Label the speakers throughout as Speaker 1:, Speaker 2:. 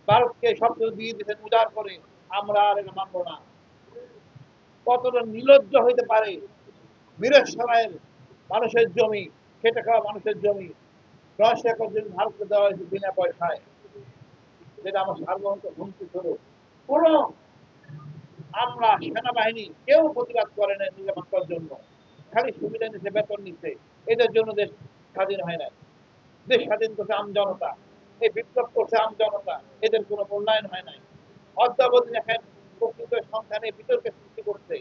Speaker 1: ভারতকে শব্দ দিয়ে দিয়েছেন উদার করে, আমরা আর এটা মানবো না। কতটা নির্লজ্জ হইতে পারে! মিরসরাইয়ের মানুষের জমি, খেটে খাওয়া মানুষের জমি 10 একর জমি ভারতকে দেওয়া হয়েছে বিনা পয়সায়, যেটা আমার সার্বভৌমত্ব হুমকি স্বরূপ। কোন আমরা সেনাবাহিনী কেউ প্রতিবাদ করে না নিরাপত্তার জন্য, খালি সুবিধা নিচ্ছে, বেতন নিচ্ছে। এদের জন্য দেশ স্বাধীন হয় না। দেশ স্বাধীন করছে আম জনতা, এই বিপ্লব করছে আম জনতা, এদের কোনো মূল্যায়ন হয় নাই। অদ্যাবধি দেখেন প্রকৃত সংখ্যানে বিতর্কের সৃষ্টি করছে,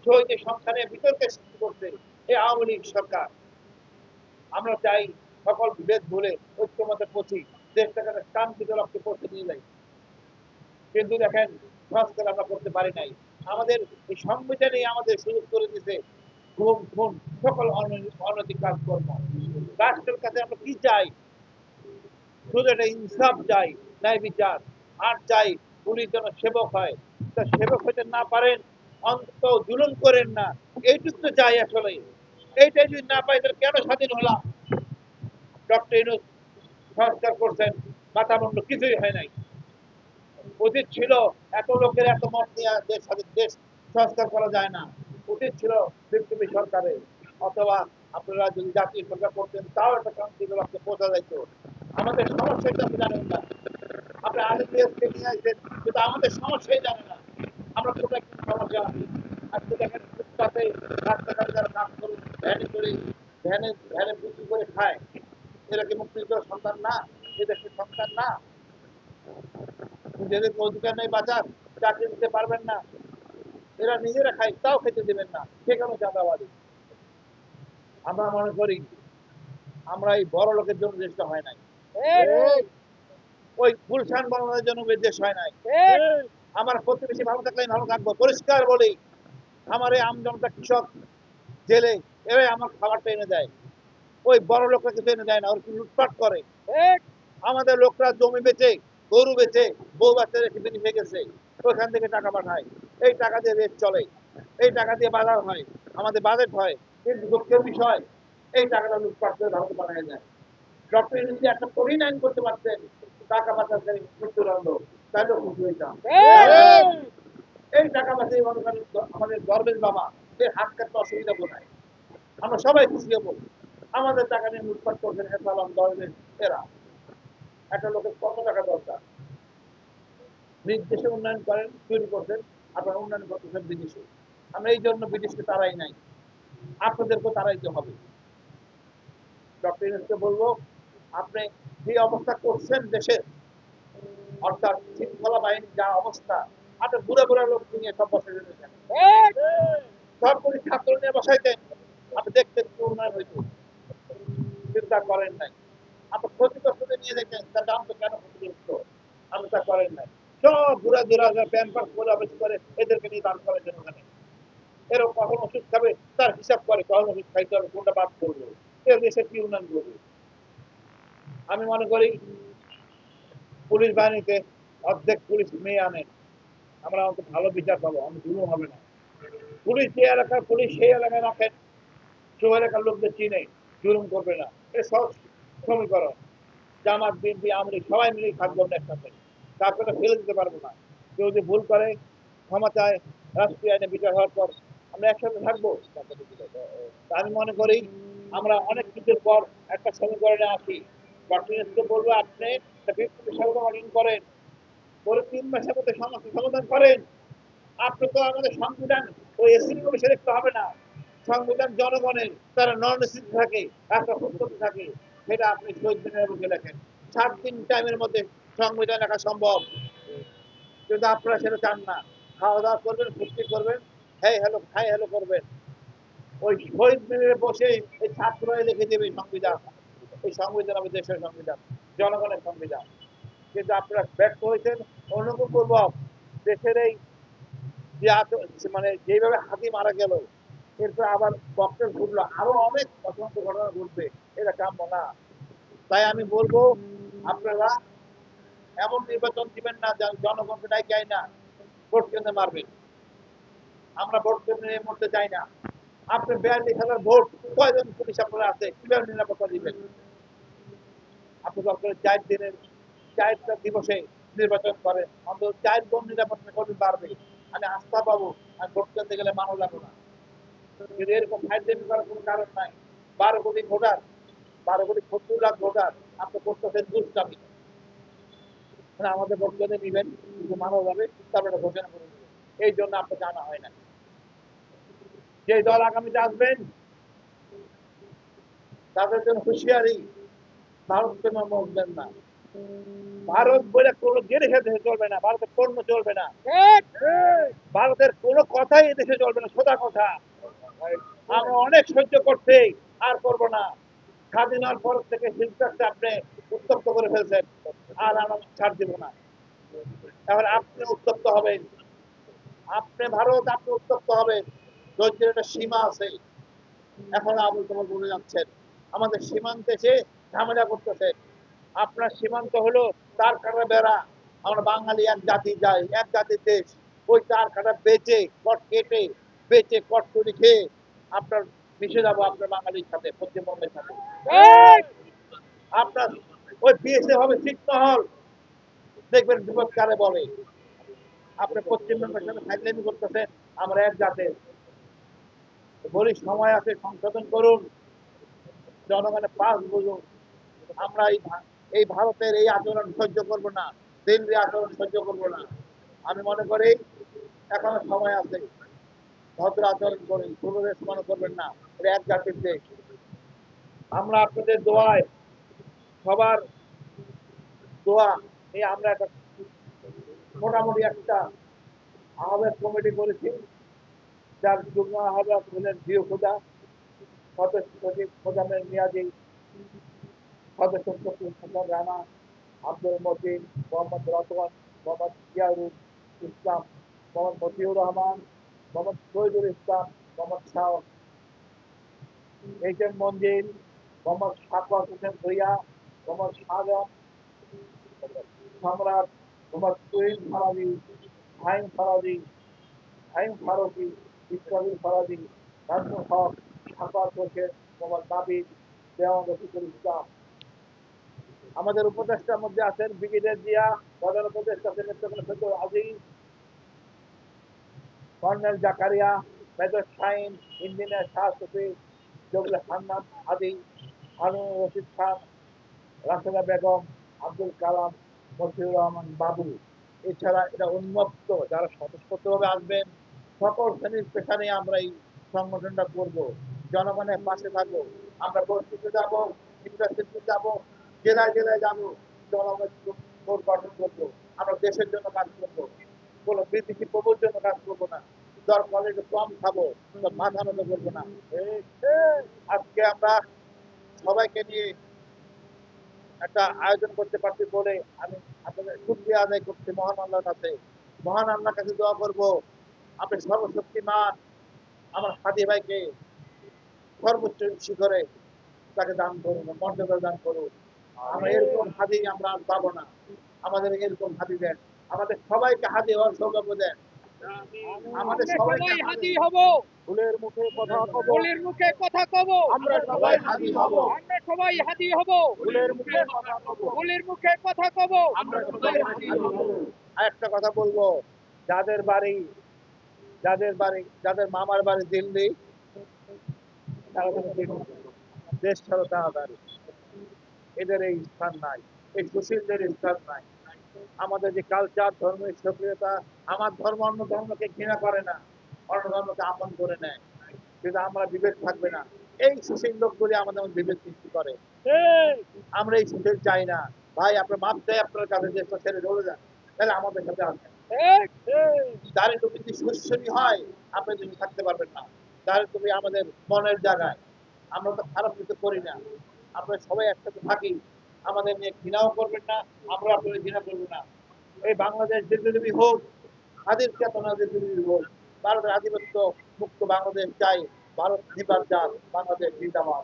Speaker 1: শহীদের সংখ্যানে বিতর্কের সৃষ্টি করছে এই আওয়ামী লীগ সরকার। আমরা চাই সকল বিভেদ ভুলে ঐক্যমতে পৌঁছি, দেশটাকে শান্তিতে লক্ষ্যে পৌঁছে নিয়ে যাই। কিন্তু দেখেন সংস্কার আমরা করতে পারি নাই। আমাদের এই সংবিধানে আমাদের সুযোগ করে দিতে ঘুম খুন সকল অনৈতিক কাজকর্ম। রাষ্ট্রের কাছে আমরা কি চাই? শুধু একটা ইনসাফ চাই, ন্যায় বিচার। আর চাই পুলিশ যেন সেবক হয়, তা সেবক হইতে না পারেন অন্তত জুলুম করেন না, এইটুকু তো চাই আসলে। এইটাই যদি না পাই তাহলে কেন স্বাধীন হলাম? ডক্টর ইউনূস সংস্কার করছেন, মাথা মুন্ড কিছুই হয় নাই। উচিত ছিল এত লোকের এত মত নিয়ে দেশ সংস্কার করা যায় না। উচিত ছিল বিপ্লবী সরকারের, অথবা আপনারা যদি জাতীয় সরকার করতেন তাও একটা শান্তির লক্ষ্যে পৌঁছা যাইত। আমাদের সমস্যাটা আপনি জানেন না। আপনি আলিপিয়াসকে নিয়ে আসবেন, কিন্তু আমাদের সমস্যাই জানে না আমরা কোথায় কি সমস্যা আছে। আজকে দেখেন ফুটপাতে রাস্তাঘাটে যারা কাজ করে, ভ্যানে করে, ভ্যানে ভ্যানে বিক্রি করে খায়, এরা কি মুক্তিযুদ্ধের সন্তান না? এদেশের সন্তান না? নিজেদের অধিকার নেই বাঁচার, চাকরি দিতে পারবেন না, এরা নিজেরা খায় তাও খেতে দেবেন না, সেখানে চাঁদাবাদী। আমরা মনে করি আমরা এই বড় লোকের জন্য দেশটা হয় নাই, ওই গুলশান বানানোর জন্য দেশ হয় নাই। আমার প্রতিবেশী ভালো থাকলে আমি ভালো থাকবো, পরিষ্কার বলি। আমার এই আমজনতা কৃষক জেলে, এরাই আমার খাবারটা এনে দেয়। ওই বড় লোকরা কিছু এনে দেয় না, ওরা লুটপাট করে। আমাদের লোকরা জমি বেচে, গরু বেচে, বউ বাচ্চা রেখে বিদেশে গেছে, ওখান থেকে টাকা পাঠায়। এই টাকা দিয়ে দেশ চলে, এই টাকা দিয়ে বাজার হয়, আমাদের বাজেট হয়। কিন্তু দুঃখের বিষয় এই টাকাটা লুটপাট করে ভারতে পাঠায় যায়। ডক্টর ইউনূস যদি একটা কঠিন আইন করতে পারতেন, টাকা পাচারকারী মৃত্যুদণ্ড, তাহলেও খুশি হইতাম। এই টাকা পাচার মনে করেন আমাদের গর্বের বাবা, এর হাত কাটতে অসুবিধা কোথায়? আমরা সবাই খুশি হবো। আমাদের টাকা নিয়ে লুটপাট করছেন হেসালাম গর্বের এরা। একটা লোকের কত টাকা দরকার? নিজ দেশে উন্নয়ন করেন, তৈরি করছেন, আপনারা উন্নয়ন করতেছেন বিদেশে। আমরা এই জন্য বিদেশকে তারাই নাই, আপনাদেরকেও তারাইতে হবে। ডক্টর ইউনূসকে বলবো, আপনি যে অবস্থা করছেন দেশের, অর্থাৎ শৃঙ্খলা বাহিনীর যা অবস্থা, আপনি বুড়া বুড়া লোক নিয়ে সব বসে রয়েছেন, সরকারি ছাত্র নিয়ে বসাইতেন, আপনি দেখতেন কি উন্নয়ন হইত। চিন্তা করেন নাই। আপনি ক্ষতিগ্রস্তদের নিয়ে দেখেন তার দাম তো কেন ক্ষতিগ্রস্ত, আপনি তা করেন নাই। সব ঘুরা ঘুরা প্যাম্পাস করে অফিস করে এদেরকে নিয়ে দান করেছেন ওখানে। এরকম কখন ওষুধ খাবে তার হিসাব করে, কখন ওষুধ খাইতে হবে, কোনটা বাদ করবো, এর দেশে কি উন্নয়ন করবে। আমি মনে করি পুলিশ বাহিনীতে অর্ধেক পুলিশ মেয়ে আনেন, আমরা অত ভালো বিচার পাবো, আমি জুলুম হবে না। পুলিশ যে এলাকার পুলিশ সেই এলাকায় রাখেন, সব এলাকার লোকদের চিনে, জুলুম করবে না। এটা সহজ সমীকরণ। জামাত বিএনপি আওয়ামী লীগ সবাই মিলেই থাকবো আমরা একসাথে, তারপরে ফেলে দিতে পারবো না। কেউ যদি ভুল করে ক্ষমা চায়, রাষ্ট্রীয় আইনে বিচার হওয়ার পর আমরা একসাথে থাকবো। আমি মনে করি আমরা অনেক কিছুর পর একটা সমীকরণে আসি। ডক্টর ইউনূসকে বলবো আপনি বিপ্লবী সরকার গঠন করেন, পরে 3 মাসের মধ্যে সমস্যা সমাধান করেন। আপনি তো আমাদের সংবিধান ওই এসির কমিশন একটু হবে না, সংবিধান জনগণের, তারা নন এসিড থাকে, একটা সত্যতা থাকে, সেটা আপনি 14 দিনের মধ্যে লেখেন। 7 দিন টাইমের মধ্যে সংবিধান লেখা সম্ভব, কিন্তু আপনারা সেটা চান না। খাওয়া দাওয়া করবেন, ফুর্তি করবেন, হ্যাঁ হ্যালো হাই হ্যালো করবেন। ওই শহীদ মিনারে বসে এই ছাত্ররা লিখে দেবে সংবিধান। এই সংবিধান আমাদের দেশের সংবিধান, জনগণের সংবিধান। কিন্তু আপনারা ব্যর্থ হয়েছেন। অনুগ্রহপূর্বক দেশের এই যে মানে যেভাবে হাতি মারা গেল, এরপর আবার বক্সের ঘুরলো, আরো অনেক অসংখ্য ঘটনা ঘটবে, এটা কাম্য না। তাই আমি বলবো আপনারা এমন নির্বাচন দিবেন না জনগণকে ডাই না ভোট কেন্দ্রে মারবেন। আমরা ভোট কেন্দ্রে মরতে চাই না। আপনি 42,000 ভোট, কয়জন পুলিশ আপনারা আছে, কিভাবে নিরাপত্তা দিবেন? আপনি দরকার 4 দিনের 4টা দিবসে নির্বাচন করেন, অন্তত 4 জন নির্বাচন করবেন পারবে। আমি আস্থা পাবো, আমি ভোট করতে গেলে মানো যাবো না। কিন্তু এরকম ফাইজলামি করার কোনো কারণ নাই। 12 কোটি ভোটার, 12,70,00,000 ভোটার, আপনি করতেছেন দুষ্টামি। আমাদের ভোট কেন্দ্রে নিবেন, কিন্তু মানা যাবে, তারপরে ঘোষণা করে দেবেন। এই জন্য আপনাকে আনা হয় না। যে দল আগামীতে আসবেন তাদের জন্য হুঁশিয়ারি, ভারতকে মরবেন না। ভারত বলে কোনো জিনিস দেশে চলবে না, ভারতের পণ্য চলবে না, ভারতের কোনো কথাই দেশে চলবে না, সোজা কথা। আমরা অনেক সহ্য করতে, আর করব না। স্বাধীনের পর থেকে শিল্পটাকে আপনি উত্তপ্ত করে ফেলছেন, আর আমরা ছাড় দিব না। এবার আপনি উত্তপ্ত হবেন, আপনি ভারত, আপনি উত্তপ্ত হবেন। ধৈর্যের একটা সীমা আছে। এখন আবুল তোমার বলে যাচ্ছেন আমাদের সীমান্তে এসে ঝামেলা করতেছে। আপনার সীমান্ত হলো তার কাটা বেড়া। আমরা বাঙালি এক জাতি যাই, এক জাতির দেশ। ওই তার কাটা বেচে কট কেটে, বেচে কট করে খেয়ে আপনার মিশে যাবো আপনার বাঙালির সাথে, পশ্চিমবঙ্গের সাথে। আপনার ওই বিএসএ হবে ছিটমহল, দেখবেন বিপদ কারে বলে। আপনি পশ্চিমবঙ্গের সাথে ফাইজলামি করতেছেন, আমরা এক জাতের। বলি সময় আছে, সংশোধন করুন, জনগণের পাস বুঝুন। আমরা এই ভারতের এই আচরণ সহ্য করব না, দিল্লির আচরণ সহ্য করব না। আমি মনে করি এখনো সময় আছে, ভদ্র আচরণ করুন, কোনো দেশ মনে করবেন না, এটা এক জাতির দেশ। আমরা আপনাদের দোয়ায়, সবার দোয়া এই আমরা একটা মোটামুটি একটা আহ্বায়ক কমিটি করেছি, যার যুগ্ম আহ্বায়ক হলেন জিও খোদা, সদস্য সচিব খোদামের মেয়াদি, সদস্য সচিব হাসান রানা, আব্দুল মতিন, মোহাম্মদ রতন, মোহাম্মদ জিয়াউল ইসলাম, মোহাম্মদ মতিউর রহমান, মোহাম্মদ শহীদুল ইসলাম, মোহাম্মদ শাহ, এইচ এম মঞ্জিল, মোহাম্মদ সাকওয়াত হোসেন ভুইয়া, মোহাম্মদ শাহজাহান সম্রাট, মোহাম্মদ তুহিন ফারাবি, ফাহিম ফারাবি, ফাহিম ফারুকি, ইসরাইল ফারাবি, নাজমুল হক, সাকওয়াত হোসেন, মোহাম্মদ নাবিল, দেওয়ান রফিকুল ইসলাম। আমাদের উপদেষ্টার মধ্যে আছেন ব্রিগেডিয়ার জিয়া, প্রধান উপদেষ্টা আছেন Fedul Aziz, colonel Zakaria, major Shahin, engineer Shah Sufi, জগলে হান্নান আদি, হারুন রশিদ খান, রাশেদা বেগম, আব্দুল কালাম, মশিউর রহমান বাবু। এছাড়া এটা উন্মুক্ত, যারা স্বতঃস্ফূর্তভাবে আসবেন, সকল শ্রেণীর পেশা নিয়ে আমরা এই সংগঠনটা করব, জনগণের পাশে থাকবো। আমরা বস্তিতে যাব, ইন্ডাস্ট্রিতে যাব, জেলায় জেলায় যাবো, জনগণ গঠন করবো। আমরা দেশের জন্য কাজ করবো, কোনো বিদেশি প্রভুর জন্য কাজ করবো না। দরকার একটু কম খাবো, মাথা নত করবো না। আজকে আমরা সবাইকে নিয়ে একটা আয়োজন করতে পারছি বলে আমি আপনাদের শুকরিয়া আদায় করছি মহান আল্লাহর কাছে। মহান আল্লাহর কাছে দোয়া করবো, আপনি সর্বশক্তিমান আমার হাদি ভাইকে সর্বোচ্চ শিখরে তাকে দান করুন, মর্যাদা দান করুন। আমরা এরকম হাদি আমরা আর পাবো না, আমাদের এরকম হাদি দেন, আমাদের সবাইকে হাদি হওয়ার সৌভাগ্য দেন। আমাদের সবাইকে হাদি হব, ফুলের মুখে কথা কব, ফুলের মুখে কথা কব, আমরা সবাই হাদি হব, আমরা সবাই হাদি হব, ফুলের মুখে কথা কব, ফুলের মুখে কথা কব, আমরা সবাই হাদি হব। আরেকটা কথা বলবো, যাদের বাড়ি, যাদের মামার বাড়ি দিল্লি, তারা দেশ ছাড়ো তাড়াতাড়ি। এদের এই স্থান নাই, এই সুশীলদের স্থান নাই। আমাদের যে কালচার, ধর্মের সক্রিয়তা, আমার ধর্ম অন্য ধর্মকে ঘৃণা করে না, অন্য ধর্মকে আপন করে নেয়, কিন্তু আমরা বিভেদ থাকবে না। এই সুশীল লোকগুলি আমাদের বিভেদ সৃষ্টি করে। আমরা এই সুশীল চাই না। ভাই আপনার মাপ চাই আপনার কাছে, দেশটা ছেড়ে চলে যান, তাহলে আমাদের সাথে আসেন। দাঁড়িয়ে টুপি যদি সুশীলই হয়, আপনি যদি থাকতে পারবেন না। দাঁড়িয়ে টুপি আমাদের মনের জায়গায়, আমরা তো খারাপ কিছু করি না, আমরা সবাই একসাথে থাকি। আমাদের নিয়ে ঘৃণাও করবেন না, আমরা আপনাদের ঘৃণা করবো না। এই বাংলাদেশ দীর্ঘজীবী হোক, হাদির চেতনা দীর্ঘজীবী হোক। ভারতের আধিপত্য মুক্ত বাংলাদেশ চাই, ভারত নির্বাক যাক, বাংলাদেশ জিন্দাবাদ।